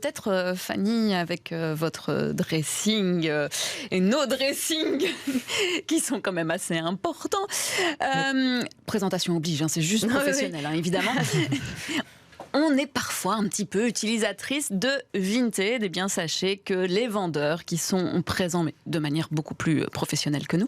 Peut-être Fanny, avec votre dressing et nos dressings qui sont quand même assez importants. Présentation oblige, hein, c'est juste professionnel, hein, évidemment. On est parfois un petit peu utilisatrice de Vinted. Et bien, sachez que les vendeurs qui sont présents, mais de manière beaucoup plus professionnelle que nous,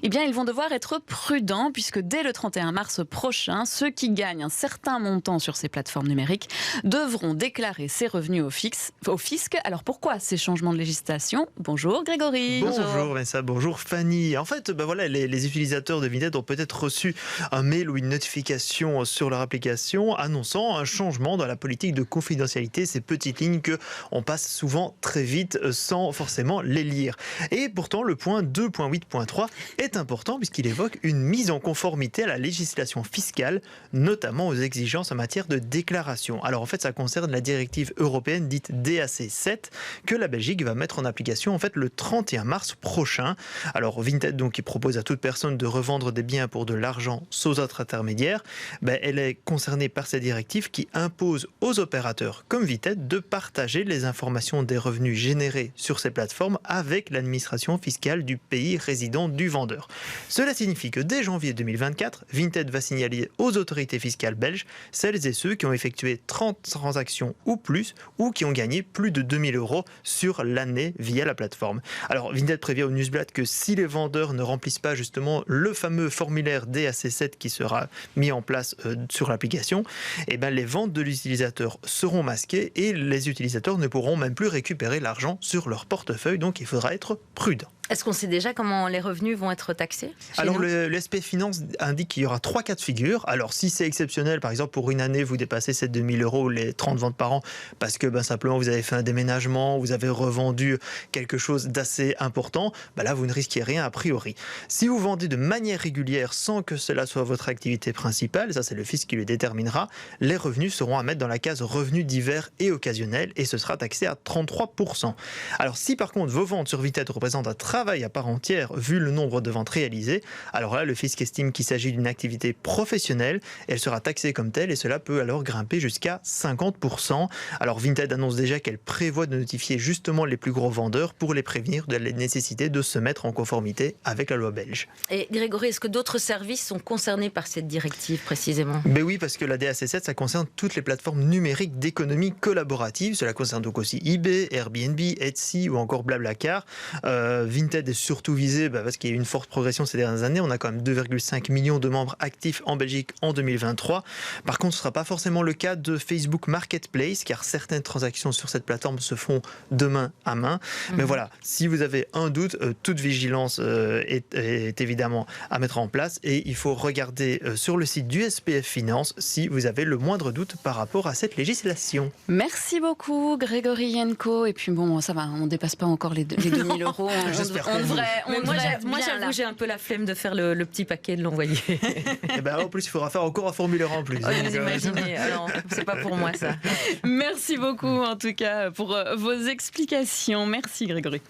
eh bien, ils vont devoir être prudents puisque dès le 31 mars prochain, ceux qui gagnent un certain montant sur ces plateformes numériques devront déclarer ces revenus au fisc. Alors, pourquoi ces changements de législation? Bonjour Grégory. Bonjour Vanessa, bonjour Fanny. En fait, voilà, les utilisateurs de Vinted ont peut-être reçu un mail ou une notification sur leur application annonçant un changement dans la politique de confidentialité, ces petites lignes que on passe souvent très vite sans forcément les lire. Et pourtant, le point 2.8.3 est important puisqu'il évoque une mise en conformité à la législation fiscale, notamment aux exigences en matière de déclaration. Alors en fait, ça concerne la directive européenne dite DAC7 que la Belgique va mettre en application en fait le 31 mars prochain. Alors Vinted donc qui propose à toute personne de revendre des biens pour de l'argent sans autre intermédiaire, elle est concernée par cette directive qui impose aux opérateurs comme Vinted de partager les informations des revenus générés sur ces plateformes avec l'administration fiscale du pays résident du vendeur. Cela signifie que dès janvier 2024, Vinted va signaler aux autorités fiscales belges celles et ceux qui ont effectué 30 transactions ou plus ou qui ont gagné plus de 2000 € sur l'année via la plateforme. Alors Vinted prévient au Newsblad que si les vendeurs ne remplissent pas justement le fameux formulaire DAC7 qui sera mis en place sur l'application, les ventes de l'utilisateur seront masquées et les utilisateurs ne pourront même plus récupérer l'argent sur leur portefeuille, donc il faudra être prudent. Est-ce qu'on sait déjà comment les revenus vont être taxés? Alors le SPF Finance indique qu'il y aura 3 cas de figure. Alors si c'est exceptionnel, par exemple pour une année vous dépassez ces 2000 € les 30 ventes par an parce que simplement vous avez fait un déménagement, vous avez revendu quelque chose d'assez important, là vous ne risquez rien a priori. Si vous vendez de manière régulière sans que cela soit votre activité principale, ça c'est le fisc qui le déterminera, les revenus seront à mettre dans la case revenus divers et occasionnels et ce sera taxé à 33%. Alors si par contre vos ventes sur Vinted représentent un travail à part entière vu le nombre de ventes réalisées, alors là le fisc estime qu'il s'agit d'une activité professionnelle, elle sera taxée comme telle et cela peut alors grimper jusqu'à 50%. Alors Vinted annonce déjà qu'elle prévoit de notifier justement les plus gros vendeurs pour les prévenir de la nécessité de se mettre en conformité avec la loi belge. Et Grégory, est-ce que d'autres services sont concernés par cette directive précisément? Oui, parce que la DAC7 ça concerne toutes les plateformes numériques d'économie collaborative, cela concerne donc aussi eBay, Airbnb, Etsy ou encore Blablacar. Vinted est surtout visé parce qu'il y a eu une forte progression ces dernières années. On a quand même 2,5 millions de membres actifs en Belgique en 2023. Par contre, ce ne sera pas forcément le cas de Facebook Marketplace, car certaines transactions sur cette plateforme se font de main à main. Mais voilà, si vous avez un doute, toute vigilance est évidemment à mettre en place et il faut regarder sur le site du SPF Finance si vous avez le moindre doute par rapport à cette législation. Merci beaucoup Grégory Yenko. Et puis bon, ça va, on ne dépasse pas encore les 2000 €. Moi, j'avoue, j'ai un peu la flemme de faire le petit paquet de l'envoyer. En plus, il faudra faire encore un formulaire en plus. Vous imaginez, alors, c'est pas pour moi ça. Merci beaucoup en tout cas pour vos explications. Merci Grégory.